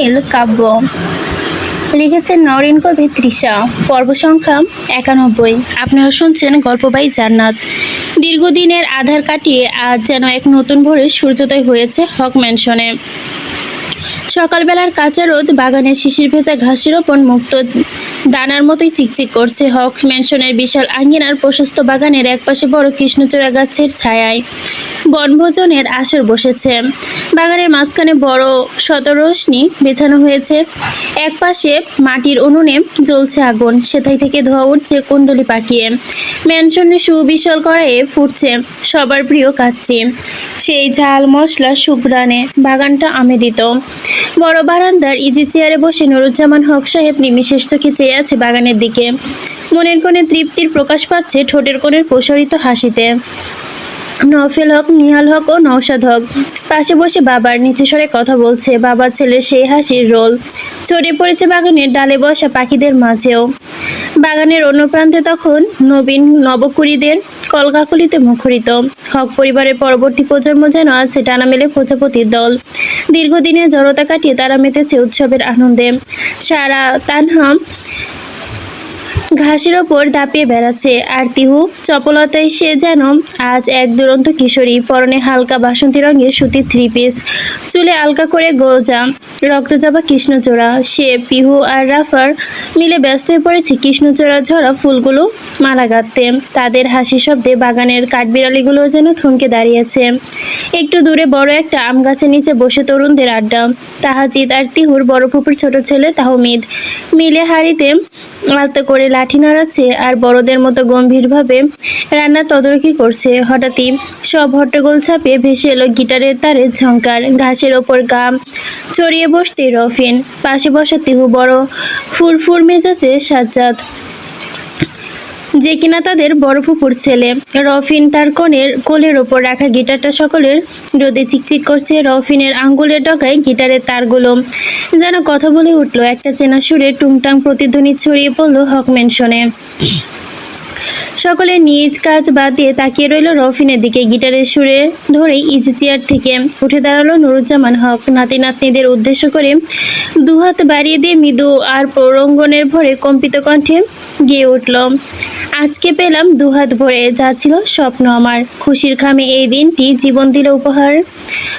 নীল কাব্য লিখেছেন নওরিন কবি তৃষা। পর্ব সংখ্যা 91। আপনারা শুনছেন গল্পবাই জান্নাত। দীর্ঘদিনের আধার কাটিয়ে আজ যেন এক নতুন ভোরের সূর্যোদয় হয়েছে হক ম্যানশনে। সকালবেলার কাঁচা রোদ বাগানের শিশির ভেজা ঘাসের ওপর মুক্ত দানার মতোই চিকচিক করছে। হক ম্যানশনের বিশাল আঙ্গিনার প্রশস্ত বাগানের একপাশে বড় কৃষ্ণচূড়া গাছের ছায়ায় বনভোজনের আসর বসেছে। বাগানের মাঝখানে বড় শতরশ্মি বেছানো হয়েছে। একপাশে মাটির উনুনে জ্বলছে আগুন, সেথাই থেকে ধোঁয়া উঠছে কুণ্ডলি পাকিয়ে। ম্যানশনে সুবিশাল কড়াইয়ে ফুটছে সবার প্রিয় কাচ্চি, সেই ঝাল মশলা সুঘ্রাণে বাগানটা আমেদিত। বড় বারান্দার ইজি চেয়ারে বসে নুরুজ্জামান হক সাহেব নিমিষের চোখে চেয়ে আছে বাগানের দিকে। মনের কোণে তৃপ্তির প্রকাশ পাচ্ছে ঠোঁটের কোণের প্রসারিত হাসিতে। নওফেল হক, নিহাল হক ও নওশাদ হক পাশে বসে বাবার নিচু স্বরে কথা বলছে। বাবা ছেলের সেই হাসির রোল ছড়িয়ে পড়েছে বাগানের ডালে বসা পাখিদের মাঝেও। বাগানের অন্য প্রান্তে তখন নবীন নবকুড়িদের কলকাকলিতে মুখরিত। হক পরিবারের পরবর্তী প্রজন্ম যেন আছে টানা মেলে প্রজাপতির দল। দীর্ঘদিনের জড়তা কাটিয়ে তারা মেতেছে উৎসবের আনন্দে। সারা তানহা ঘাসের ওপর দাপিয়ে বেড়াচ্ছে, আর তিহু চপলতায় সে যেন আজ এক দুরন্ত কিশোরী। পরনে হালকা বাসন্তী রঙের সুতির থ্রি পিস, চুলে আলকা করে গোজা রক্তজবা কৃষ্ণচূড়া। সে, পিহু আর রাফার মিলে ব্যস্ত হয়ে পড়েছে কৃষ্ণচূড়া ঝরা ফুলগুলো মালা গাঁথতে। তাদের হাসি শব্দে বাগানের কাঠবিড়ালিগুলো যেন থমকে দাঁড়িয়েছে। একটু দূরে বড় একটা আম গাছের নিচে বসে তরুণদের আড্ডা। তাহাজিদ আর তিহুর বড় ফুপুর ছোট ছেলে তাহমিদ মিলে হাঁড়িতে আলতো করে লাঠি নাড়াচ্ছে আর বড়দের মতো গম্ভীরভাবে রান্নার তদারকি করছে। হঠাৎই সব হট্টগোল ছাপিয়ে ভেসে এলো গিটারের তারের ঝংকার। ঘাসের ওপর গা ছড়িয়ে বসতে রফিন, পাশে বসা তিহু, বড় ফুরফুর মেজাজে সাজ্জাদ, যে কিনা তাদের বড় ফুপুর ছেলে। রফিন তার কোলের ওপর রাখা গিটারটা সকলের রোদে চিকচিক করছে। রফিনের আঙ্গুলের ডগায় গিটারের তারগুলো যেন কথা বলে উঠল। একটা চেনা সুরে টুংটাং প্রতিধ্বনি ছড়িয়ে পড়ল হক ম্যানশনে। সকলে নিজ কাজ বাদ দিয়ে তাকিয়ে রইল রফিনের দিকে। গিটারের সুরে ধরেই ইজি চেয়ার থেকে উঠে দাঁড়ালো নুরুজ্জামান হক। নাতি নাতনিদের উদ্দেশ্য করে দুহাত বাড়িয়ে দিয়ে মৃদু আর প্ররঙ্গনের ভরে কম্পিত কণ্ঠে গেয়ে উঠল, আজকে পেলাম দুহাত ভরে যা ছিল স্বপ্ন আমার, খুশির খামে এই দিনটি জীবন দিল উপহার।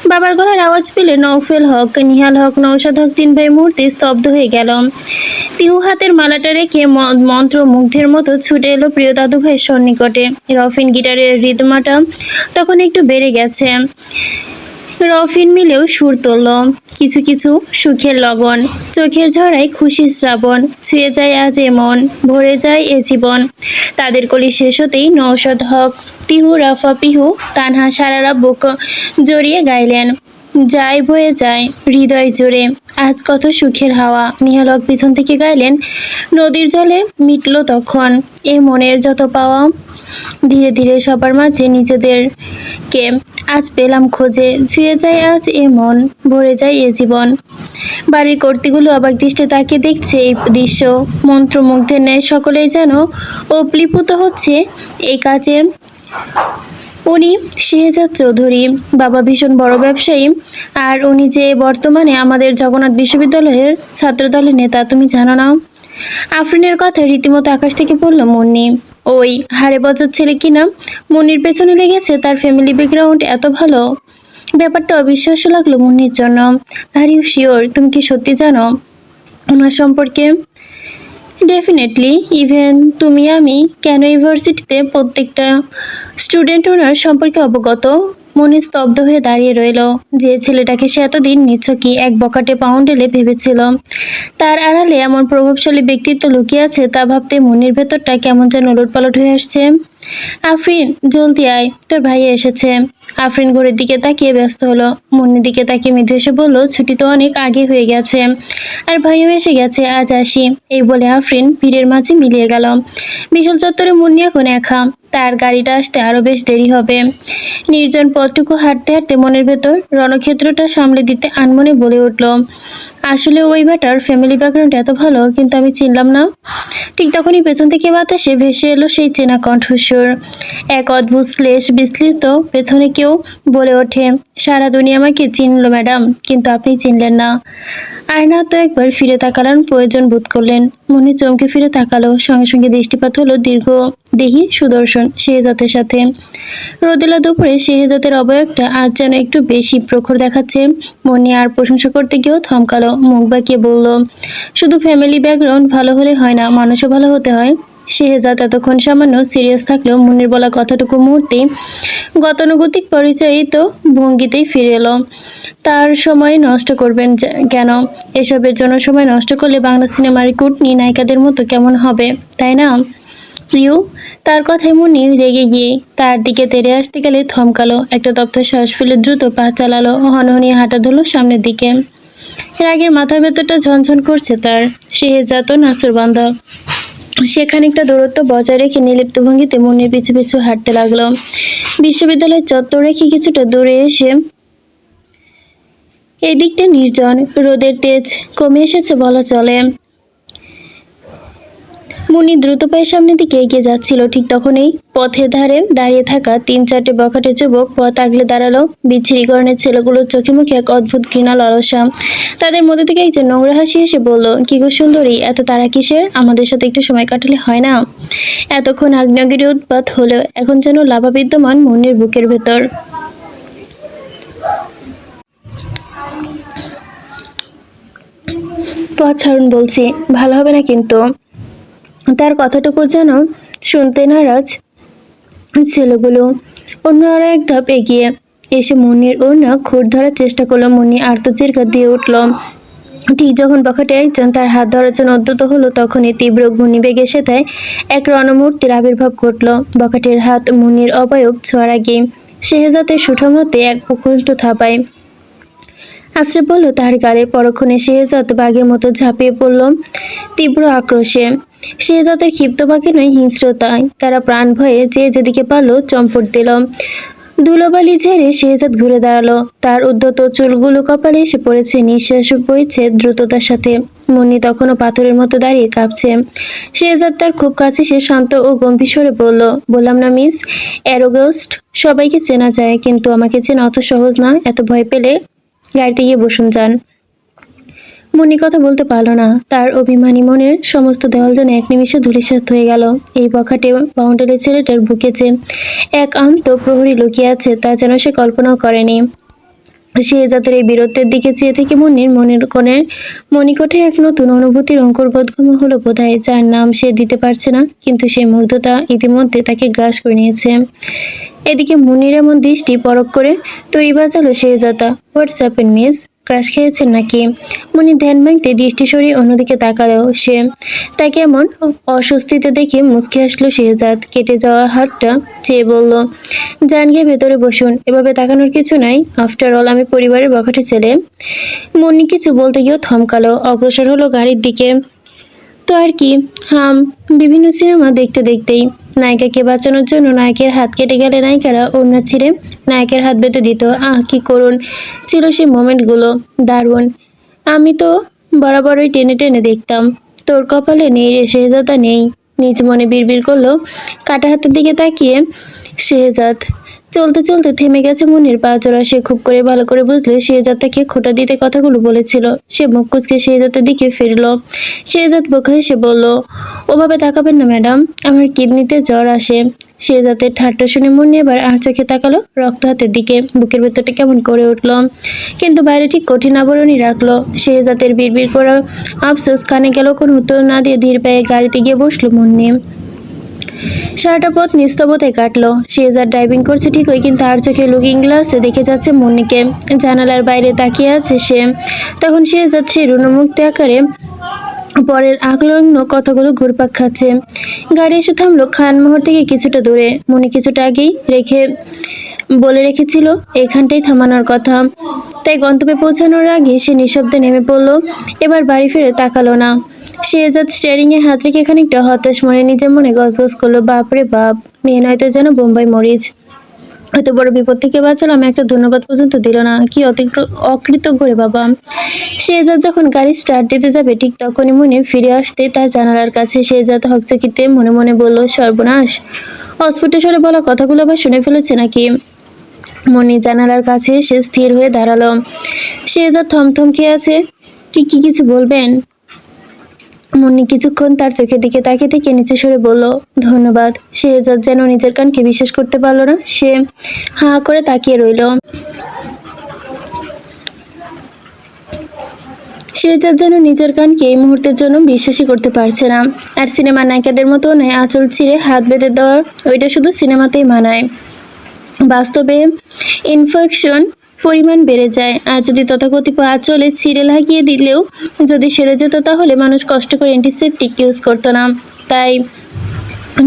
বাবার গলার আওয়াজ পেলে নওফেল হক, নিহাল হক, নওশাদ হক তিন ভাই মুহূর্তে স্তব্ধ হয়ে গেল। তিহু হাতের মালাটা রেখে মন্ত্র মুগ্ধের মতো ছুটে এলো প্রিয় দাদু ভাইয়ের সন্নিকটে। রফিন গিটারের রিদমাটা তখন একটু বেড়ে গেছে। রফিন মিলেও সুর তুলল কিছু কিছু সুখের লগন, চোখের ঝরায় খুশির শ্রাবণ, ছুঁয়ে যায় আজ এ মন, ভরে যায় এ জীবন। তাদের কলি শেষ হতেই নওশাদ হক, তিহু, রাফা, পিহু, তানহা সারারা বুক জড়িয়ে গাইলেন, যায় বয়ে যায় হৃদয় জুড়ে আজ কত সুখের হাওয়া। নিহাল হক পিছন থেকে গাইলেন, নদীর জলে মিটল তখন এ মনের যত পাওয়া, ধীরে ধীরে সবার মাঝে নিজেদেরকে আজ পেলাম খোঁজে, ছুঁয়ে যায় আজ এ মন, ভরে যায় এ জীবন। বাড়ির কর্তীগুলো অবাক দৃষ্টে তাকিয়ে দেখছে এই দৃশ্য। মন্ত্রমুগ্ধের ন্যায় সকলেই যেন অপ্লিপুত হচ্ছে এই কাজে। উনি শেহজাদ চৌধুরী, বাবা ভীষণ বড় ব্যবসায়ী, আর উনি যে বর্তমানে আমাদের জগন্নাথ বিশ্ববিদ্যালয়ের ছাত্রদলের নেতা, তুমি জানো না? আফরিনের কথায় রীতিমতো আকাশ থেকে পড়ল মুন্নি। ওই হাড়ে বজার ছেলে কিনা মুন্নির পেছনে লেগেছে, তার ফ্যামিলি ব্যাকগ্রাউন্ড এত ভালো। ব্যাপারটা অবিশ্বাস্য লাগলো মুন্নির জন্য। আর ইউ শিওর, তুমি কি সত্যি জানো ওনার সম্পর্কে? ডেফিনেটলি, ইভেন তুমি আমি কেন ইউনিভার্সিটিতে প্রত্যেকটা স্টুডেন্ট ওনার সম্পর্কে অবগত। মনে স্তব্ধ হয়ে দাঁড়িয়ে রইল। যে ছেলেটাকে সে এতদিন নিছকই এক বকাটে পাউন্ডেলে ভেবেছিল, তার আড়ালে এমন প্রভাবশালী ব্যক্তিত্ব লুকিয়ে আছে তা ভাবতে মনের ভেতরটা কেমন যেন ওলটপালট হয়ে আসছে। আফরিন, জলদি আয়, তোর ভাইয়া এসেছে। আফরিন ঘড়ির দিকে তাকিয়ে ব্যস্ত হলো। মুন্নির দিকে তাকিয়ে মৃদু এসে বলল, ছুটি তো অনেক আগে হয়ে গেছে, আর ভাইয়াও এসে গেছে, আজ আসি। এই বলে আফরিন ভিড়ের মাঝে মিলিয়ে গেল। বিশাল চত্বরে মুন্নি এখন একা, তার গাড়িটা আসতে আরো বেশ দেরি হবে। নির্জন পথটুকু হাঁটতে হাঁটতে মনের ভেতর রণক্ষেত্রটা সামলে দিতে আনমনে বলে উঠল, আসলে ওই ব্যাটার ফ্যামিলি ব্যাকগ্রাউন্ড এত ভালো, কিন্তু আমি চিনলাম না। ঠিক তখনই পেছন থেকে বাতাসে ভেসে এলো সেই চেনা কণ্ঠস্বর। এক অদ্ভুত শ্লেষ বিস্লিত পেছনে কেউ বলে ওঠে, সারা দুনিয়া আমাকে চিনল ম্যাডাম, কিন্তু আপনি চিনলেন না। আয়না তো একবার ফিরে তাকানোর প্রয়োজন বোধ করলেন। মনে চমকে ফিরে তাকালো, সঙ্গে সঙ্গে দৃষ্টিপাত হলো দীর্ঘ দেহি সুদর্শন শেহজাতের সাথে। রোদেলা দুপুরে শেহজাতের অবয়বটা আজ যেন একটু বেশি প্রখর দেখাচ্ছে। মনি আর প্রশংসা করতে গিয়েও থমকালো, মুখ বাঁকিয়ে বলল, শুধু ফ্যামিলি ব্যাকগ্রাউন্ড ভালো হলে হয় না, মানুষও ভালো হতে হয়। শেহজাদ এতক্ষণ সামান্য সিরিয়াস থাকলেও মুনির বলা কথাটুকু মুহূর্তেই গতানুগতিক পরিচয়িত ভঙ্গিতেই ফিরে এলো। তার সময় নষ্ট করবেন কেন? এসবের জন্য সময় নষ্ট করলে বাংলা সিনেমার কুটনি নায়িকাদের মতো কেমন হবে, তাই না? প্রিয়, তার কথায় মুন্নি রেগে গিয়ে তার দিকে তেড়ে আসতে গেলে থমকালো, একটা তপ্ত শ্বাস ফেলে দ্রুত পা চালালো, হনহনিয়ে হাঁটা ধরলো সামনের দিকে। রাগের মাথার ভেতরটা ঝনঝন করছে তার। শেহজাদ ও নাসুরবান্দা। সে খানিকটা দূরত্ব বজায় রেখে নির্লিপ্ত ভঙ্গিতে মুন্নির পিছু পিছু হাঁটতে লাগলো। বিশ্ববিদ্যালয়ের চত্বর রেখে কিছুটা দূরে এসে এই দিকটা নির্জন, রোদের তেজ কমে এসেছে বলা চলে। মুন্নি দ্রুত পায়ে সামনের দিকে এগিয়ে যাচ্ছিল, ঠিক তখনই পথের ধারে দাঁড়িয়ে থাকা ৩-৪টে বখাটে যুবক পথ আগলে দাঁড়ালো। বিচ্ছিরি গরনের ছেলেগুলোর চোখে মুখে এক অদ্ভুত ঘৃণা লালসা। তাদের মধ্যে থেকে একজন নোংরা হাসি এসে বলল, কি গো সুন্দরী, এত তাড়া কিসের? আমাদের সাথে একটু সময় কাটালে হয় না? এতক্ষণ আগ্নেয়গিরি উৎপাত হলো, এখন যেন লাভা বিদ্যমান মুন্নির বুকের ভেতর। পথ ছাড়ুন বলছি, ভালো হবে না কিন্তু। তার কথাটুকু যেন শুনতে নারাজ ছেলেগুলো। অন্যরা এক ধাপ এগিয়ে এসে মুন্নির ওড়না খুঁট ধরার চেষ্টা করলো। মুন্নি আর্তচিৎকার দিয়ে উঠল। ঠিক যখন বখাটে একজন তার হাত ধরার জন্য উদ্যত হলো, তখনই তীব্র ঘূর্ণিবেগে সেথায় এক রণমূর্তির আবির্ভাব ঘটল। বখাটের হাত মুন্নির অবয়ব ছোঁয়ার আগেই শেহজাদের সুঠামতে এক প্রকণ্ঠ থাপায় আশ্রে পড়ল তার গালে। পরক্ষণে শেহজাদ বাঘের মতো ঝাঁপিয়ে পড়ল তীব্র আক্রোশে। শেহজাদের ক্ষিপ্ত বাঘে নয়, হিংস্রতায় তারা প্রাণ ভয়ে যে যেদিকে পারল চম্পট দিল। ধুলোবালি ঝেড়ে শেহজাদ ঘুরে দাঁড়ালো, তার উদ্ধত চুলগুলো কপালে এসে পড়েছে, নিঃশ্বাস বইছে দ্রুততার সাথে। মুন্নি তখনও পাথরের মতো দাঁড়িয়ে কাঁপছে। শেহজাদ তার খুব কাছে সে শান্ত ও গম্ভীর স্বরে বলল, বললাম না মিস অ্যারোগস্ট, সবাইকে চেনা যায়, কিন্তু আমাকে চেনা অত সহজ না। এত ভয় পেলে গাড়িতে গিয়ে বসুন যান। মুন্নি কথা বলতে পারল না। তার অভিমানী মনের সমস্ত দেওয়াল যেন এক নিমিষে ধূলিসাৎ হয়ে গেল। এই বখাটে বাউন্ডারি ছেলেটার বুকে যে এক আন্ত প্রহরী লুকিয়ে আছে, তা যেন সে কল্পনাও করেনি। শেহজাদের এই বীরত্বের দিকে চেয়ে থেকে মুন্নির মনের কোণের মণিকোঠে এক নতুন অনুভূতির অঙ্কুর বোধগম্য হলো বোধহয়, যার নাম সে দিতে পারছে না, কিন্তু সেই মুগ্ধতা ইতিমধ্যে তাকে গ্রাস করে নিয়েছে। এদিকে মুন্নির এমন দৃষ্টি পরখ করে তৈরি বাজালো শেহজাদা। হোয়াটসঅ্যাপ মিস, ক্রাশ খেয়েছেন নাকি? মুন্নি ধ্যান ভাঙতে দৃষ্টি সরিয়ে অন্যদিকে তাকালো সে। তাকে এমন অস্বস্তিতে দেখে মুচকি হাসলো শেহজাদ। কেটে যাওয়া হাতটা চেয়ে বলল, যান গিয়ে ভেতরে বসুন, এভাবে তাকানোর কিছু নাই। আফটার অল আমি পরিবারের বখাটে ছেলে। মুন্নি কিছু বলতে গিয়েও থমকালো, অগ্রসর হলো গাড়ির দিকে। তো আর কি, হাম বিভিন্ন সিনেমা দেখতে দেখতেই নায়িকাকে বাঁচানোর জন্য নায়কের হাত কেটে গেলে নায়িকারা ওড়না ছিঁড়ে নায়কের হাত বেঁধে দিত। কি করুন ছিল সেই মোমেন্টগুলো, দারুণ। আমি তো বরাবরই টেনে টেনে দেখতাম। তোর কপালে নেই রে শেহজাদা, নেই। নিজ মনে বিড়বিড় করলো কাটা হাতের দিকে তাকিয়ে শেহজাদ। চলতে চলতে থেমে গেছে মুন্নির পা জোড়া। সে খুব করে ভালো করে বুঝলো শেহজাদ তাকে খোঁটা দিতে কথাগুলো বলেছিল। সে মুখ কুচকে শেহজাদের দিকে ফিরল। শেহজাদ বোকা হেসে বলল, ওভাবে তাকাবেন না ম্যাডাম, আমার কিডনিতে জ্বর আসে। শেহজাদের ঠাট্টা শুনে মুন্নি এবার আর চোখে তাকালো রক্ত হাতের দিকে। বুকের ভেতরটা কেমন করে উঠল, কিন্তু বাইরে ঠিক কঠিন আবরণই রাখলো। শেহজাদের বিড়বিড় করা আফসোস কানে গেল, কোনো উত্তর না দিয়ে ধীর পায়ে গাড়িতে গিয়ে বসলো মুন্নি। সারাটা পথ নিস্তব্ধতায় কাটলো। শেহজাদ ড্রাইভিং করছে ঠিকই, কিন্তু আর চোখে লুকিং গ্লাসে দেখে যাচ্ছে মুন্নিকে। জানালার বাইরে তাকিয়ে আছে সে। তখন শেহজাদ সেই রুণমুক্তি আকারে পরের আকলগ্ন কথাগুলো ঘুরপাক খাচ্ছে। গাড়ি এসে থামলো খানমোহর থেকে কিছুটা দূরে। মুন্নি কিছুটা আগেই বলে রেখেছিল এখানটাই থামানোর কথা, তাই গন্তব্যে পৌঁছানোর আগে সে নিঃশব্দে নেমে পড়লো। এবার বাড়ি ফিরে তাকালো না। শেহজাদ স্টিয়ারিং এ হাত রেখে খানিকটা হতাশ মনে নিজের মনে গজগজ করলো, বাপরে বাপ, মেয়ে নয়তো যেন বোম্বাই মরিচ। এত বড় বিপদ থেকে বাঁচালাম, একটা ধন্যবাদ পর্যন্ত দিল না, কি অকৃতজ্ঞ রে বাবা। শেহজাদ যখন গাড়ি স্টার্ট দিতে যাবে, ঠিক তখনই মনে ফিরে আসতে তার জানালার কাছে। শেহজাদ হকচকিতে মনে মনে বলল, সর্বনাশ, অস্ফুট স্বরে বলা কথাগুলো আবার শুনে ফেলেছে নাকি। মনি জানালার কাছে এসে স্থির হয়ে দাঁড়ালো। শেহজাদ থমথম খেয়ে আছে। কি কি কিছু বলবেন? মুন্নি কিছুক্ষণ তার চোখের দিকে তাকিয়ে থেকে নিচু স্বরে বলল, ধন্যবাদ। শেহজাদ যেন নিজের কানকে বিশ্বাস করতে পারল না। সে হাঁ করে তাকিয়ে রইল। শেহজাদ যেন নিজের কানকে এই মুহূর্তের জন্য বিশ্বাসই করতে পারছে না। আর সিনেমার নায়িকাদের মতো নয় আঁচল ছিঁড়ে হাত বেঁধে দেওয়ার, ওইটা শুধু সিনেমাতেই মানায়। বাস্তবে ইনফেকশন পরিমাণ বেড়ে যায়। আর যদি তথাকথিত আঁচলে ছিঁড়ে লাগিয়ে দিলেও যদি সেরে যেত, তাহলে মানুষ কষ্ট করে অ্যান্টিসেপটিক ইউজ করতো না। তাই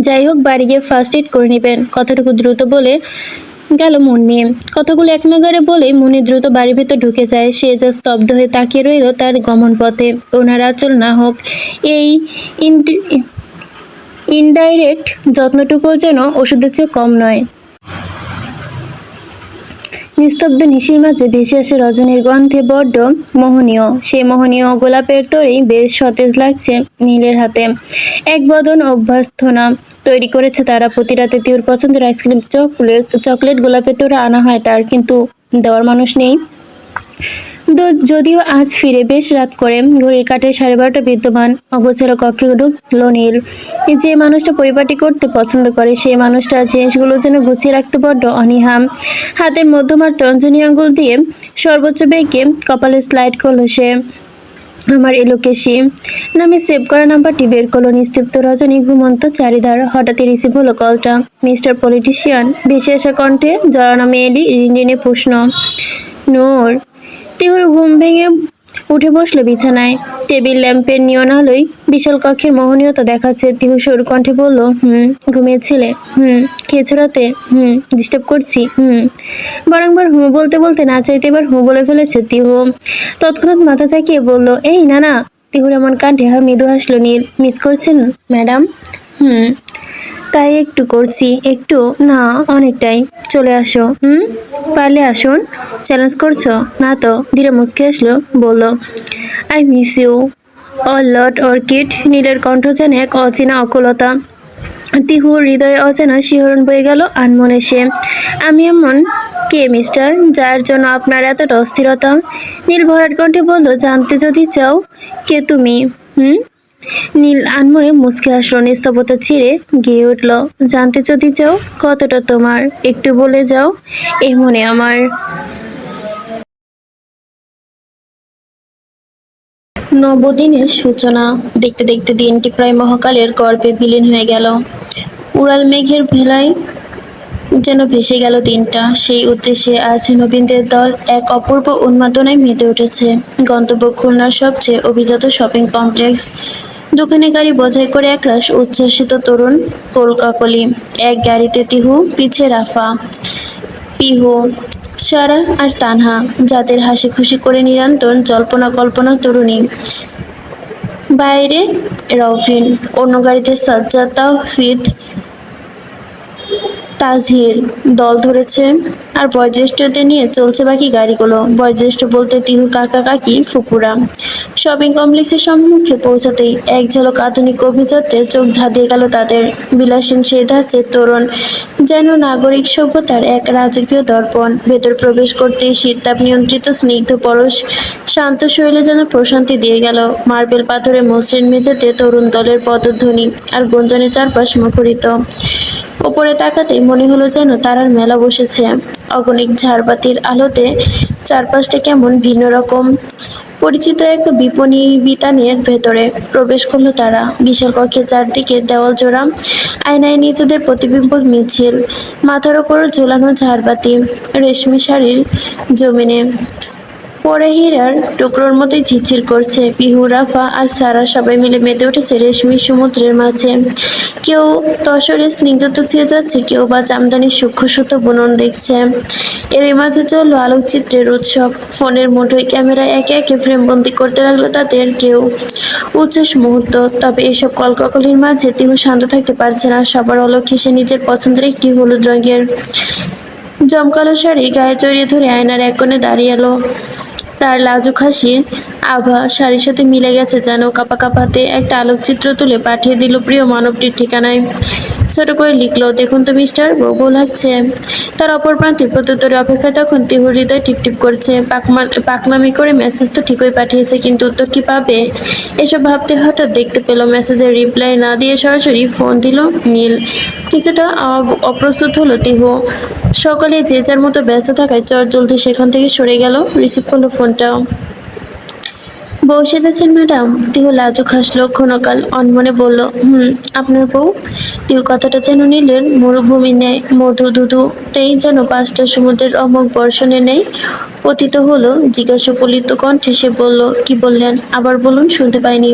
যাই হোক, বাড়ি গিয়ে ফার্স্ট এড করে নেবেন, কথাটুকু দ্রুত বলে গেল মুন্নি। কথাগুলো এক নাগাড়ে বলে মুন্নি দ্রুত বাড়ির ভেতর ঢুকে যায়। সে যা স্তব্ধ হয়ে তাকিয়ে রইল তার গমন পথে। ওনার আঁচল না হোক, এই ইনডাইরেক্ট যত্নটুকুও যেন ওষুধের চেয়ে কম নয়। নিস্তব্ধ নিশির মাঝে ভেসে আসে রজনীর গন্ধে বড্ড মোহনীয়। সেই মোহনীয় গোলাপের তরেই বেশ সতেজ লাগছে নীলের হাতে। এক বদন অভ্যর্থনা তৈরি করেছে তারা। প্রতি রাতে তিউর পছন্দের আইসক্রিম, চকলেট গোলাপের তোড়া আনা হয় তার, কিন্তু দেওয়ার মানুষ নেই। যদিও আজ ফিরে বেশ রাত করে, ঘড়ির কাঁটায় 12:30 বিদ্যমান। অগোছালো কক্ষে ঢুকলো নীল। যে মানুষটা পরিপাটি করতে পছন্দ করে, সেই মানুষটা জিনিসগুলো যেন গুছিয়ে রাখতে বড্ড অনীহা। হাতের মধ্যমার তর্জনী আঙুল দিয়ে সর্বোচ্চ বেগে কপালে স্লাইড করলো সে। আমার এলোকেশি নামে সেভ করা নাম্বারটি বের করলো। নিস্তব্ধ রজনী, ঘুমন্ত চারিধার। হঠাৎই রিসিভ হলো কলটা। মিস্টার পলিটিশিয়ান, ভেসে আসা কণ্ঠে জড়ানো মেয়েলি রিনরিনে প্রশ্ন। নূর। তিহুর ঘুম ভেঙে উঠে বসলো বিছানায়। টেবিল ল্যাম্পের নিয়ন আলোয় বিশাল কক্ষের মোহনীয়তা দেখাচ্ছে। তিহু সরু কণ্ঠে বলল, ঘুমিয়েছিলে? খেয়েছো রাতে? ডিস্টার্ব করছি? বারংবার বলতে বলতে না চাইতে এবার বলে ফেলেছে তিহু। তৎক্ষণাৎ মাথা চাকিয়ে বলল, এই না না। তিহুর এমন কাণ্ডে মৃদু হাসলো নীল। মিস করছেন ম্যাডাম? তাই একটু করছি। একটু না, অনেকটাই। চলে আসো। পারলে আসুন। চ্যালেঞ্জ করছো? না তো। ধীরে মুচকে আসলো, বলল, I miss you a lot Orchid. নীলের কণ্ঠ যেন এক অচেনা অকুলতা। তিহুর হৃদয়ে অচেনা শিহরণ বয়ে গেল আনমনে সে। আমি এমন কে মিস্টার, যার জন্য আপনার এতটা অস্থিরতা? নীল ভরাট কণ্ঠে বলল, জানতে যদি চাও কে তুমি? নীল আনমনে মুচকে আসলো। নিস্তব্ধতা ছিঁড়ে গেয়ে উঠল, জানতে যদি চাও কতটা তোমার, একটু বলে যাও। এ মনে আমার। নবদিনের সূচনা। দেখতে দেখতে দিনটি প্রায় মহাকালের গর্ভে বিলীন হয়ে গেল। উড়াল মেঘের ভেলায় যেন ভেসে গেল দিনটা। সেই উদ্দেশ্যে আজ নবীনদের দল এক অপূর্ব উন্মাদনায় মেতে উঠেছে। গন্তব্য খুলনার সবচেয়ে অভিজাত শপিং কমপ্লেক্স। দোকানে গাড়ি বোঝাই করে একরাশ উচ্ছ্বসিত তরুণ কোলকাকলি। এক গাড়িতে তিহু, পিছে রাফা, পিহু, সারা আর তানহা, যাদের হাসি খুশি করে নিরন্তর জল্পনা কল্পনা তরুণী। বাইরে রওফিন, অন্য গাড়িতে সাজ্জাদ, তাওহিদ, তাজহির দল ধরেছে। আর বয়োজ্যেষ্ঠদের নিয়ে চলছে বাকি গাড়িগুলো। বয়োজ্যেষ্ঠ বলতে তিহুর কাকা কাকি ফুপুরা। শপিং কমপ্লেক্সের সম্মুখে পৌঁছাতেই এক ঝলক আধুনিক অভিজাত্যে চোখ ধাঁধিয়ে গেল তাদের। বিলাসীন সেই ধাঁচের তোরণ যেন নাগরিক সভ্যতার এক রাজকীয় দর্পণ। ভেতর প্রবেশ করতেই শীততাপ নিয়ন্ত্রিত স্নিগ্ধ পরশ শান্ত শৈলে যেন প্রশান্তি দিয়ে গেল। মার্বেল পাথরে মসৃণ মেঝেতে তরুণ দলের পদধ্বনি আর গুঞ্জনে চারপাশ মুখরিত। ওপরে তাকাতেই মনে হলো যেন তারার মেলা বসেছে। অগণিত ঝাড়বাতির আলোতে চারপাশটা কেমন ভিন্ন রকম। পরিচিত এক বিপণী বিতানের ভেতরে প্রবেশ করলো তারা। বিশাল কক্ষের চারদিকে দেওয়াল জোড়া আয়নায় নিজেদের প্রতিবিম্ব মিছিল। মাথার ওপর ঝোলানো ঝাড়বাতি রেশমি শাড়ির জমিনে পরে হীরার টুকরোর মতোই ঝিরঝির করছে। পিহু, রাফা আর সারা সবাই মিলে মেতে উঠেছে রেশমি সমুদ্রের মাঝে। কেউ তসরে স্নিগ্ধতা ছুঁয়ে যাচ্ছে, কেউ বা জামদানির সূক্ষ্ম সুতো বুনন দেখছে। এরই মাঝে চললো আলোকচিত্রের উৎসব। ফোনের মুঠোয় ক্যামেরায় একে একে ফ্রেমবন্দি করতে লাগলো তাদের কেউ উচ্ছ্বাস মুহূর্ত। তবে এসব কলকাকলির মাঝে তিহু শান্ত থাকতে পারছে না। সবার অলক্ষ্যে সে নিজের পছন্দের একটি হলুদ রঙের জমকালো শাড়ি গায়ে জড়িয়ে ধরে আয়নার এক কোণে দাঁড়িয়ে এলো। তার লাজুক হাসির আভা শাড়ির সাথে মিলে গেছে যেন। কাঁপা কাঁপা হাতে একটা আলোকচিত্র তুলে পাঠিয়ে দিল প্রিয় মানবটির ঠিকানায়। ছোট করে লিখলো, দেখুন তো মিস্টার, বউ লাগছে। তার অপর প্রান্তের প্রত্যুত্তরে অপেক্ষায় তখন তিহুর হৃদয় টিপটিপ করছে। পাকনামি করে মেসেজ তো ঠিকই পাঠিয়েছে, কিন্তু উত্তর কি পাবে? এসব ভাবতে হঠাৎ দেখতে পেল মেসেজের রিপ্লাই না দিয়ে সরাসরি ফোন দিল নীল। কিছুটা অপ্রস্তুত হলো তিহু। সকলে যে যার মতো ব্যস্ত থাকায় চটজলদি সেখান থেকে সরে গেল। রিসিভ করলো ফোনটা। বউ সেজেছেন ম্যাডাম? তিহু লাজুক হাসলো ক্ষণকাল, অনমনে বলল, আপনার বউ। তিহু কথাটা যেন নীলের মরুভূমি নেয়, মধু ধুধুতেই যেন 5টা সমুদ্রের অমোঘ বর্ষণে নেয় পতিত হলো। জিজ্ঞাসাপলিত কণ্ঠে সে বলল, কি বললেন? আবার বলুন, শুনতে পাইনি।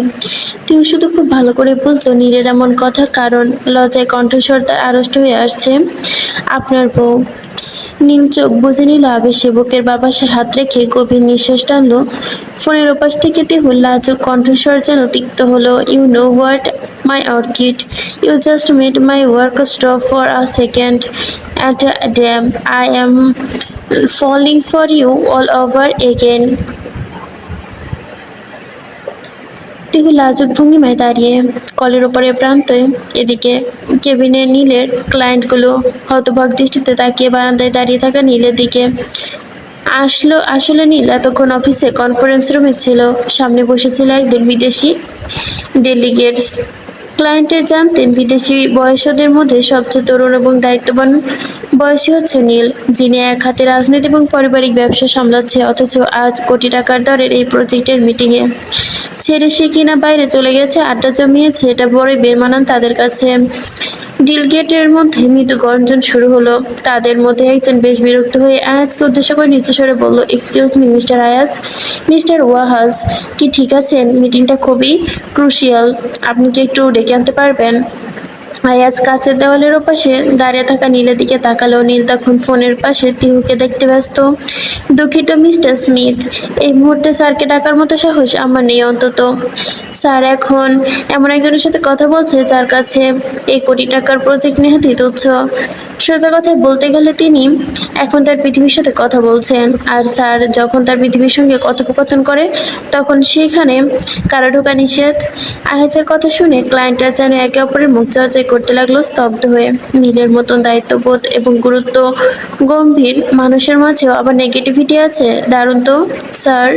তিহু শুধু খুব ভালো করে বুঝলো নীলের এমন কথার কারণ। লজ্জায় কণ্ঠস্বর তার আড়ষ্ট হয়ে আসছে। আপনার বউ। নীল চোখ বুজে নিল আবেশে, বুকের বাপাসে হাত রেখে গভীর নিঃশ্বাস টানলো। ফোনের ওপাশ থেকে তিহুর লাজুক কণ্ঠস্বর যেন তিক্ত হলো। You know what, my orchid, you just made my work stop for a second, and damn I am falling for you all over again. Tihu লাজুক ভঙ্গিমায় দাঁড়িয়ে, কলের ওপরের প্রান্তে এদিকে কেবিনে নীলের ক্লায়েন্টগুলো হতবাক দৃষ্টিতে তাকিয়ে বারান্দায় দাঁড়িয়ে থাকা নীলের দিকে। আসলে নীল এতক্ষণ অফিসে কনফারেন্স রুমে ছিল। সামনে বসেছিল একদল বিদেশি ডেলিগেটস। ক্লায়েন্টে জানতেন বিদেশি বয়সদের মধ্যে সবচেয়ে তরুণ এবং দায়িত্ববান বয়সী হচ্ছে নীল, যিনি এক হাতে রাজনীতি এবং পারিবারিক ব্যবসা সামলাচ্ছে, অথচ আজ কোটি টাকার দরের এই প্রজেক্টের মিটিংয়ে ছেড়ে সে কিনা বাইরে চলে গেছে, আড্ডা জমিয়েছে। এটা বড়ই বেমানান তাদের কাছে। ডিলগেটের মধ্যে মৃদু গর্জন শুরু হলো। তাদের মধ্যে একজন বেশ বিরক্ত হয়ে আয়াজকে উদ্দেশ্য করে নিচু স্বরে বলল, excuse me mister Ayaz. Mister Wahaj কি ঠিক আছেন? মিটিংটা খুবই ক্রুশিয়াল, আপনি কি একটু ডেকে আনতে পারবেন? আয়াজ কাচের দেওয়ালের ওপাশে দাঁড়িয়ে থাকা নীলের দিকে তাকালো। নীল তখন ফোনের পাশে তিহুকে দেখতে ব্যস্ত। দুঃখিত মিস্টার স্মিথ, এই মুহূর্তে স্যারকে ডাকার মতো সাহস আমার নেই অন্তত। স্যার এখন এমন একজনের সাথে কথা বলছে যার কাছে এই কোটি টাকার প্রজেক্ট নেহাতই তুচ্ছ। সোজা কথায় বলতে গেলে তিনি এখন তার পৃথিবীর সাথে কথা বলছেন, আর স্যার যখন তার পৃথিবীর সঙ্গে কথোপকথন করে তখন সেখানে কারা ঢোকা নিষেধ। আয়াজের কথা শুনে ক্লায়েন্টরা যেন একে অপরের মুখ চাওয়াচাই করতে লাগলো স্তব্ধ হয়ে। নীলের মতন দায়িত্ববোধ এবং গুরুত্ব গম্ভীর মানুষের মাঝেও আবার নেগেটিভিটি আছে, দারুণ তো। স্যার,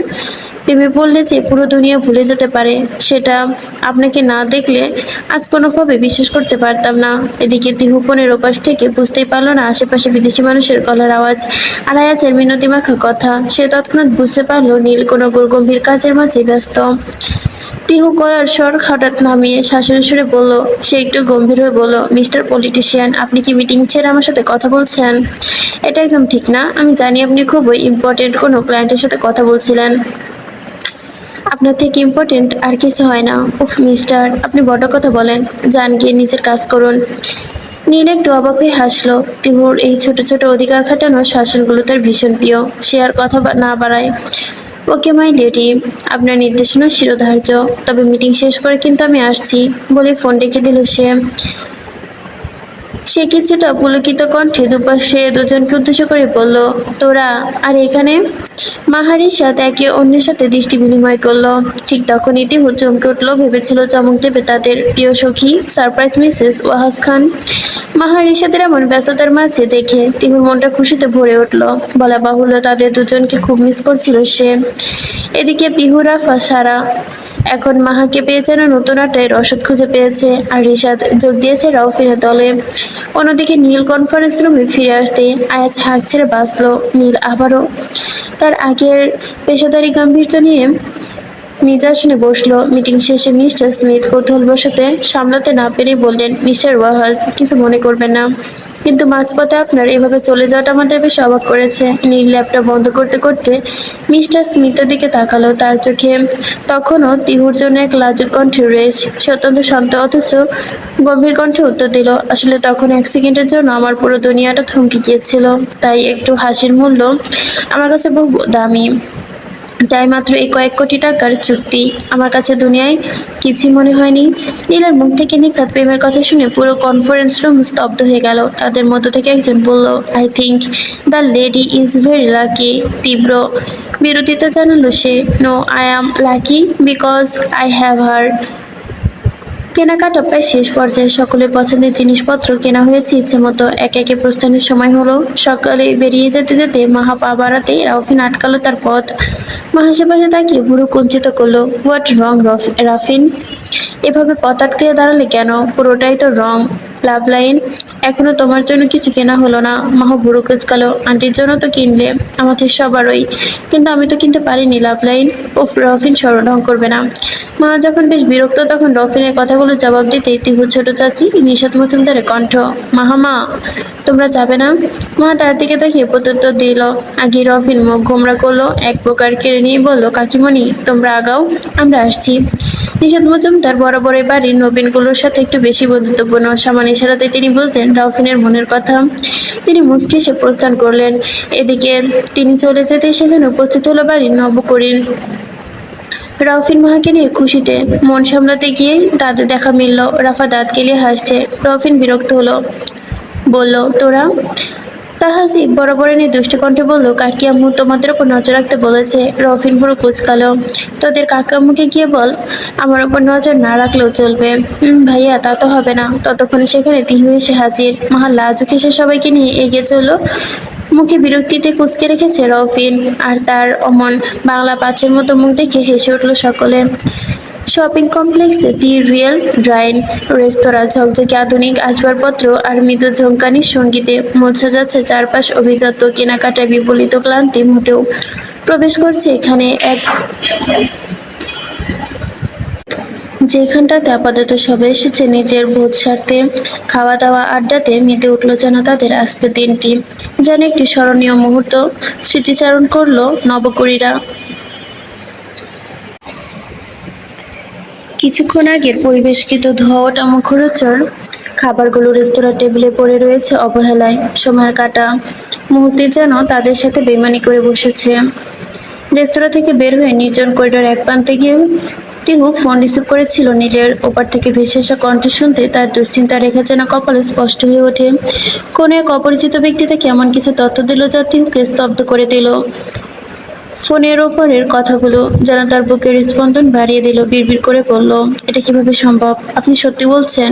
প্রেমে পড়লে যে পুরো দুনিয়া ভুলে যেতে পারে, সেটা আপনাকে না দেখলে আজ কোনোভাবে বিশ্বাস করতে পারতাম না। এদিকে তিহু ফোনের ওপাশ থেকে বুঝতেই পারল না আশেপাশে বিদেশি মানুষের গলার আওয়াজ আর আয়াজের মিনতি মাখা কথা। সে তৎক্ষণাৎ বুঝতে পারলো নীল কোনো গম্ভীর কাজের মাঝে ব্যস্ত। তিহু গলার স্বর হঠাৎ নামিয়ে শাসনের সুরে বলল, সে একটু গম্ভীর হয়ে বলল, মিস্টার পলিটিশিয়ান, আপনি কি মিটিং ছেড়ে আমার সাথে কথা বলছেন? এটা একদম ঠিক না। আমি জানি আপনি খুবই ইম্পর্টেন্ট কোনো ক্লায়েন্টের সাথে কথা বলছিলেন। আপনার থেকে ইম্পর্টেন্ট আর কিছু হয় না। উফ মিস্টার, আপনি বড় কথা বলেন। যান গিয়ে নিজের কাজ করুন। নীল একটু অবাক হয়ে হাসলো। তিহুর এই ছোট ছোট অধিকার খাটানো শাসনগুলো তার ভীষণ প্রিয়। সে আর কথা না বাড়ায়। ওকে মাই লেডি, আপনার নির্দেশনা শিরোধার্য, তবে মিটিং শেষ করে কিন্তু আমি আসছি বলে ফোন রেখে দিল সে। সে কিছুটা পুলকিত কণ্ঠে দুপাশে দুজনকে উদ্দেশ্য করে বলল, তোরা আর এখানে? মাহারির সাথে একে অন্যের সাথে দৃষ্টি বিনিময় করলো। ঠিক তখনই তিহু চমকে উঠল, ভেবেছিল চমক দেবে তাদের প্রিয় সখী সারপ্রাইজ মিসেস ওয়াহাজ খান। মাহারির সাথে এমন ব্যস্ততার মাঝে দেখে তিহুর মনটা খুশিতে ভরে উঠল। বলা বাহুল্য তাদের দুজনকে খুব মিস করছিল সে। এদিকে পিহু, রাফা, সারা এখন মাহাকে পেয়ে যেন নতুন আড্ডায় রসদ খুঁজে পেয়েছে, আর রিশাদ যোগ দিয়েছে রাউফিনের দলে। অন্যদিকে নীল কনফারেন্স রুমে ফিরে আসতে আয়াজ হাঁক ছেড়ে বাঁচল। নীল আবারও তার আগের পেশাদারি গাম্ভীর্য নিয়ে নিজ আসনে বসলো। মিটিং শেষে মিস্টার স্মিথ কৌতূহলবশতে সামলাতে না পেরে বললেন, মিস্টার ওয়াহাজ, কিছু মনে করবেন না, কিন্তু মাঝপথে আপনার এভাবে চলে যাওয়াটা আমাদের বেশ অবাক করেছে। নীল ল্যাপটপ বন্ধ করতে করতে মিস্টার স্মিথের দিকে তাকালো। তার চোখে তখনও তিহুর জন্য এক লাজুক কণ্ঠে রয়েছে। সে অত্যন্ত শান্ত অথচ গম্ভীর কণ্ঠে উত্তর দিল, আসলে তখন এক সেকেন্ডের জন্য আমার পুরো দুনিয়াটা থমকে গিয়েছিল, তাই একটু হাসির মূল্য আমার কাছে বহু দামি। তাই মাত্র এই কয়েক কোটি টাকার চুক্তি আমার কাছে দুনিয়ায় কিছুই মনে হয়নি। নীলার মুখ থেকে নিখাত প্রেমের কথা শুনে পুরো কনফারেন্স রুম স্তব্ধ হয়ে গেল। তাদের মধ্য থেকে একজন বলল, I think the lady is very lucky. তীব্র বিরোধিতা জানালো সে। No, I am lucky because I have her. কেনাকাটা প্রায় শেষ পর্যায়ে, সকলের পছন্দের জিনিসপত্র কেনা হয়েছে ইচ্ছে মতো। একে একে প্রস্থানের সময় হলো। সকালে বেরিয়ে যেতে যেতে মাহা পা বাড়াতেই রাফিন আটকালো তার পথ। মাহা আশেপাশে তাকিয়ে ভুরু কুঞ্চিত করলো। হোয়াট রং রাফিন? এভাবে পথ আটকে দাঁড়ালে কেন? পুরোটাই তো রং। লাভ লাইন, এখনো তোমার জন্য কিছু কেনা হলো না? মাহা ভুরু কুচকালো। আন্টির জন্য তো কিনলে, আমাদের সবারই। কিন্তু আমি তো কিনতে পারিনি লাভ লাইন। উফ, রফিন সরো, ঢং করবে না। মা যখন বেশ বিরক্ত, তখন রফিনের কথাগুলো জবাব দিতে তিহু ছোট চাচি নিশাত মজুমদারের কণ্ঠ। মা, তোমরা যাবে না? মা তার দিকে তাকিয়ে প্রত্যুত্তর দিল। আগে রফিন মুখ গোমরা করলো, এক প্রকার কেড়ে নিয়ে বলল, কাকিমণি তোমরা আগাও, আমরা আসছি। নিশাত মজুমদার বরাবর বাড়ির নবীনগুলোর সাথে একটু বেশি বন্ধুত্বপূর্ণ। সামান্য ইশারাতে তিনি বুঝলেন রফিনের মনের কথা। তিনি মুচকি এসে প্রস্থান করলেন। এদিকে তিনি চলে যেতে সেখানে উপস্থিত হলো বাড়ির নবকরিন। রাউফিন মাহাকে নিয়ে খুশিতে মন সামলাতে গিয়ে দাঁতে দেখা মিলল। রাফা দাঁত কেলিয়ে হাসছে। রফিন বিরক্ত হলো, বলল, তোরা? তাহাসিব বরাবরের নিয়ে দুষ্টু কণ্ঠে বলল, কাকি আম্মু তোমাদের উপর নজর রাখতে বলেছে। রফিন পুরো কুচকালো। তোদের কাকা আম্মুকে গিয়ে বল আমার উপর নজর না রাখলেও চলবে। ভাইয়া, তা তো হবে না। ততক্ষণে সেখানে তিহু এসে হাজির। মাহা লাজুক এসে সবাইকে নিয়ে এগিয়ে চলল। মুখে বিরক্তিতে কুঁচকে রেখেছে রফিন, আর তার অমন বাংলা পাঁচের মতো মুখ দেখে হেসে উঠল সকলে। শপিং কমপ্লেক্সে দি রিয়েল ড্রাইন রেস্তোরাঁ, ঝকঝকে আধুনিক আসবাবপত্র আর মৃদু ঝঙ্কানির সঙ্গীতে মোছা যাচ্ছে চারপাশ। অভিজাত কেনাকাটায় বিপরীত ক্লান্তি মোটেও। প্রবেশ করছে এখানে এক, যেখানটাতে আপাতত সবাই এসেছে নিজের ভোজ সারতে। খাওয়া দাওয়া আড্ডাতে মেতে উঠল যেন তাদের আজকের দিনটি। যেন একটি স্মরণীয় মুহূর্ত স্মৃতিচারণ করলো নবকুড়িরা। কিছুক্ষণ আগের পরিবেশকৃত ধোয়া ওঠা মুখরোচর খাবারগুলো রেস্তোরাঁ টেবিলে পড়ে রয়েছে অবহেলায়। সময়ের কাটা মুহূর্তে যেন তাদের সাথে বেইমানি করে বসেছে। রেস্তোরাঁ থেকে বের হয়ে নির্জন করিডোর এক প্রান্তে গিয়ে তিহু ফোন রিসিভ করেছিল নীলের। ওপার থেকে ভেসে আসা কণ্ঠ শুনতে তার দুশ্চিন্তা রেখা যেন কপালে স্পষ্ট হয়ে ওঠে। কোনো এক অপরিচিত ব্যক্তি তাকে এমন কিছু তথ্য দিল যা তিহুকে স্তব্ধ করে দিল। ফোনের ওপরের কথাগুলো যেন তার বুকের স্পন্দন বাড়িয়ে দিল। বিড়বিড় করে বলল, এটা কিভাবে সম্ভব? আপনি সত্যি বলছেন?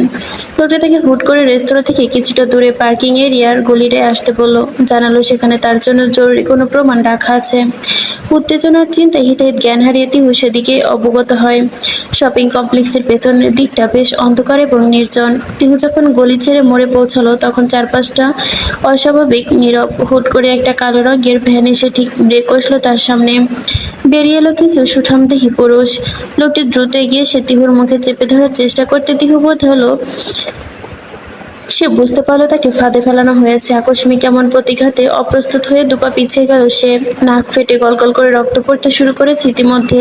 লোকটা তাকে হুট করে রেস্তোরাঁ থেকে কিছুটা দূরে পার্কিং এরিয়ার গলিতে আসতে বলল। জানালো সেখানে তার জন্য জরুরি কোনো প্রমাণ রাখা আছে। উত্তেজনার চিন্তায় হিতাহিত জ্ঞান হারিয়ে তিহু সেদিকে অবগত হয়। শপিং কমপ্লেক্সের পেছনের দিকটা বেশ অন্ধকার এবং নির্জন। তিহু যখন গলি ছেড়ে মোড়ে পৌঁছালো তখন চারপাশটা অস্বাভাবিক নীরব। হুট করে একটা কালো রঙের ভ্যান এসে ঠিক ব্রেক কষলো তার সামনে। বেরিয়ে এলো কিছু সুঠামদেহী পুরুষ। লোকটি দ্রুত এগিয়ে এসে তিহুর মুখে চেপে ধরার চেষ্টা করতে তিহু বোধ হলো সে বুঝতে পারলো তাকে ফাঁদে ফেলানো হয়েছে। আকস্মিক এমন প্রতিঘাতে অপ্রস্তুত হয়ে দুপা পিছিয়ে গেল সে। নাক ফেটে গলগল করে রক্ত পড়তে শুরু করেছে ইতিমধ্যে।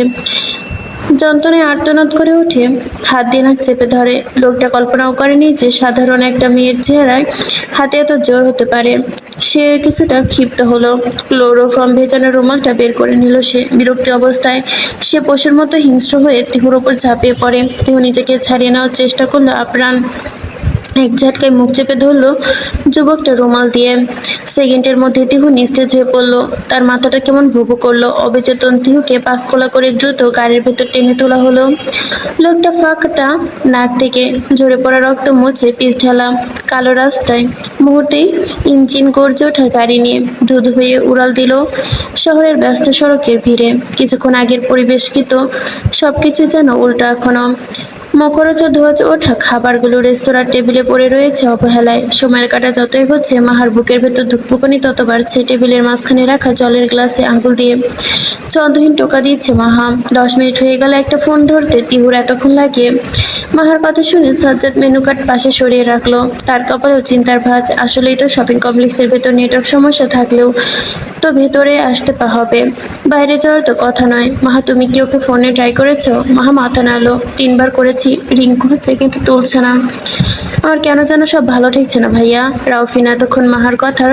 যন্ত্রণায় আর্তনাদ করে ওঠে, হাত দিয়ে নাক চেপে ধরে। লোকটা কল্পনাও করেনি যে সাধারণ একটা মেয়ের চেহারায় হাতে এত জোর হতে পারে। সে কিছুটা ক্ষিপ্ত হলো। ক্লোরোফর্ম ভেজানো রুমালটা বের করে নিল সে। বিরক্তি অবস্থায় সে পশুর মতো হিংস্র হয়ে তিহুর ওপর ঝাঁপিয়ে পড়ে। তিহু নিজেকে ছাড়িয়ে নেওয়ার চেষ্টা করলো আপ্রাণ। এক ঝটকায় মুখ চেপে ধরলো যুবকটা রুমাল দিয়ে। সেকেন্ডের মধ্যে তিহু নিস্তেজ হয়ে পড়ল। তার মাথাটা কেমন ভুবু করলো। অবচেতন তিহুকে পাঁচকোলা করে দ্রুত গাড়ির ভেতর টেনে তোলা হলো। লোকটা ফাঁকটা নাক থেকে ঝরে পড়া রক্ত মুছে পিচ ঢালা কালো রাস্তায় মুহূর্তেই ইঞ্জিন গর্জে ওঠা গাড়ি নিয়ে ধুধ হয়ে উড়াল দিল শহরের ব্যস্ত সড়কের ভিড়ে। কিছুক্ষণ আগের পরিবেশকৃত সবকিছু যেন উল্টো এখনো। মুখরোচক ধোঁয়া ওঠা খাবারগুলো রেস্তোরাঁর টেবিলে পড়ে রয়েছে অবহেলায়। সময়ের কাঁটা যত এগোচ্ছে মাহার বুকের ভেতর ধুকপুকানি তত বাড়ছে। টেবিলের মাঝখানে রাখা জলের গ্লাসে আঙুল দিয়ে ছন্দহীন টোকা দিচ্ছে মাহা। 10 মিনিট হয়ে গেল একটা ফোন ধরতে তিহুর এতক্ষণ লাগে। মাহার কথা শুনে সাজ্জাদ মেনু কার্ড পাশে সরিয়ে রাখলো। তার কপালেও চিন্তার ভাঁজ। আসলেই তো শপিং কমপ্লেক্সের ভেতর নেটওয়ার্ক সমস্যা থাকলেও তো ভেতরে আসতে হবে, বাইরে যাওয়ার তো কথা নয়। মাহা, তুমি কি ওকে ফোনে ট্রাই করেছো? মাহা মাথা নাড়লো। 3 বার করেছি, রিং হচ্ছে কিন্তু তুলছে না। আমার কেন যেন সব ভালো ঠেকছে না ভাইয়া। রাউফিন এতক্ষণ মাহার কথার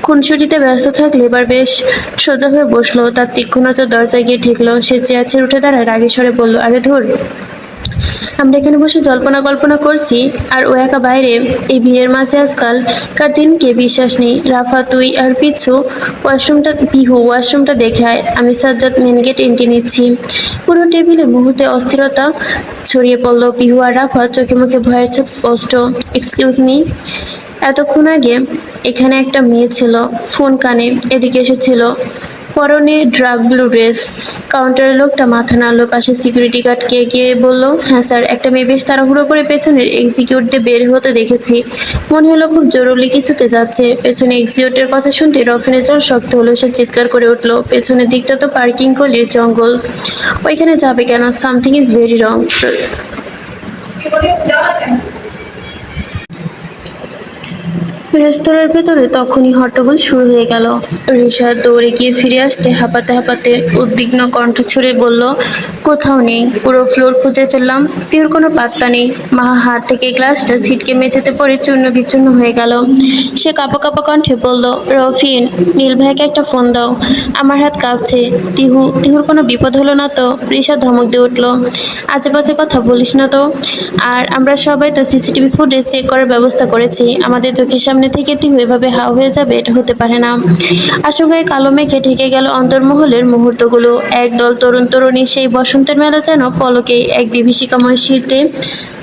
খুনসুটিতে ব্যস্ত থাকলে এবার বেশ সোজা হয়ে বসলো। তার তীক্ষ্ণ নজর দরজায় গিয়ে ঠেকলো। সে চেয়ার ছেড়ে উঠে দাঁড়ায় রাগী স্বরে বলল, আরে ধুর, আমরা এখানে বসে জল্পনা কল্পনা করছি আর ও একা বাইরে। এই ভিড়ের মাঝে আজকাল কার দিনকে বিশ্বাস নেই। রাফা, তুই আর ওয়াশরুমটা দেখে আয়। আমি সাজ্জাদ মেন গেট এন্ট্রি নিচ্ছি। পুরো টেবিলে মুহূর্তে অস্থিরতা ছড়িয়ে পড়লো। পিহু আর রাফা চোখে মুখে ভয়ের ছাপ স্পষ্ট। এক্সকিউজ মি, এতক্ষণ আগে এখানে একটা মেয়ে ছিল, ফোন কানে এদিকে এসেছিল, পরনে ডার্ক ব্লু ড্রেস। কাউন্টারের লোকটা মাথা নাড়ল। পাশে সিকিউরিটি গার্ডকে গিয়ে বলল, হ্যাঁ স্যার, একটা মেয়ে বেশ তাড়াহুড়ো করে পেছনের এক্সিকিউট দিয়ে বের হতে দেখেছি। মনে হলো খুব জরুরি কিছুতে যাচ্ছে। পেছনে এক্সিকিউটের কথা শুনতে রফিনের জল শক্ত হলো। সে চিৎকার করে উঠল, পেছনের দিকটা তো পার্কিং গলির জঙ্গল, ওইখানে যাবে কেন? Something is very wrong. রেস্তোরাঁর ভেতরে তখনই হট্টগোল শুরু হয়ে গেল। রিশা দৌড়ে গিয়ে ফিরে আসতে হাঁপাতে হাঁপাতে উদ্বিগ্ন কণ্ঠ ছুড়ে বলল, কোথাও নেই, পুরো ফ্লোর খুঁজে ফেললাম, পিওর কোনো পাত্তা নেই। মাহা হাত থেকে গ্লাসটা ছিটকে মেঝেতে পড়ে চূর্ণ বিচূর্ণ হয়ে গেল। সে কাঁপা কাঁপা কণ্ঠে বলল, রফিন, নীল ভাইকে একটা ফোন দাও, আমার হাত কাঁপছে। তিহুর কোনো বিপদ হলো না তো? রিশা ধমক দিয়ে উঠল, আজে বাজে কথা বলিস না তো। আর আমরা সবাই তো সিসিটিভি ফুটেজ চেক করার ব্যবস্থা করেছি। আমাদের চোখের সামনে থেকে তিহু এভাবে হাও হয়ে যাবে, এটা হতে পারে না। আশঙ্কায় কালো মেঘে ঢেকে গেল অন্তর্মহলের মুহূর্তগুলো। একদল তরুণ তরুণী সেই বসন্তের মেলা যেন পলকে এক বিভীষিকাময় শীতে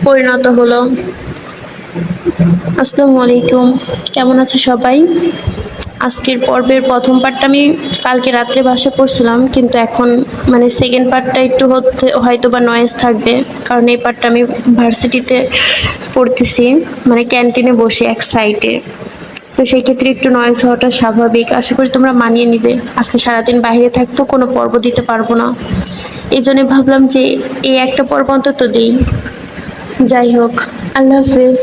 পরিণত হলো। আসসালামু আলাইকুম, কেমন আছে সবাই? আজকের পর্বের প্রথম পার্টটা আমি কালকে রাত্রে বাসায় পড়ছিলাম, কিন্তু এখন মানে সেকেন্ড পার্টটা একটু হয়তো বা নয়েজ থাকবে, কারণ এই পার্টটা আমি ভার্সিটিতে পড়তেছি, মানে ক্যান্টিনে বসে এক সাইডে। তো সেই ক্ষেত্রে একটু নয়েজ হওয়াটা স্বাভাবিক। আশা করি তোমরা মানিয়ে নিবে। আজকে সারাদিন বাইরে থাকবো, কোনো পর্ব দিতে পারবো না, এই জন্য ভাবলাম যে এই একটা পর্ব অন্তত দিই। যাই হোক, আল্লাহ হাফেজ।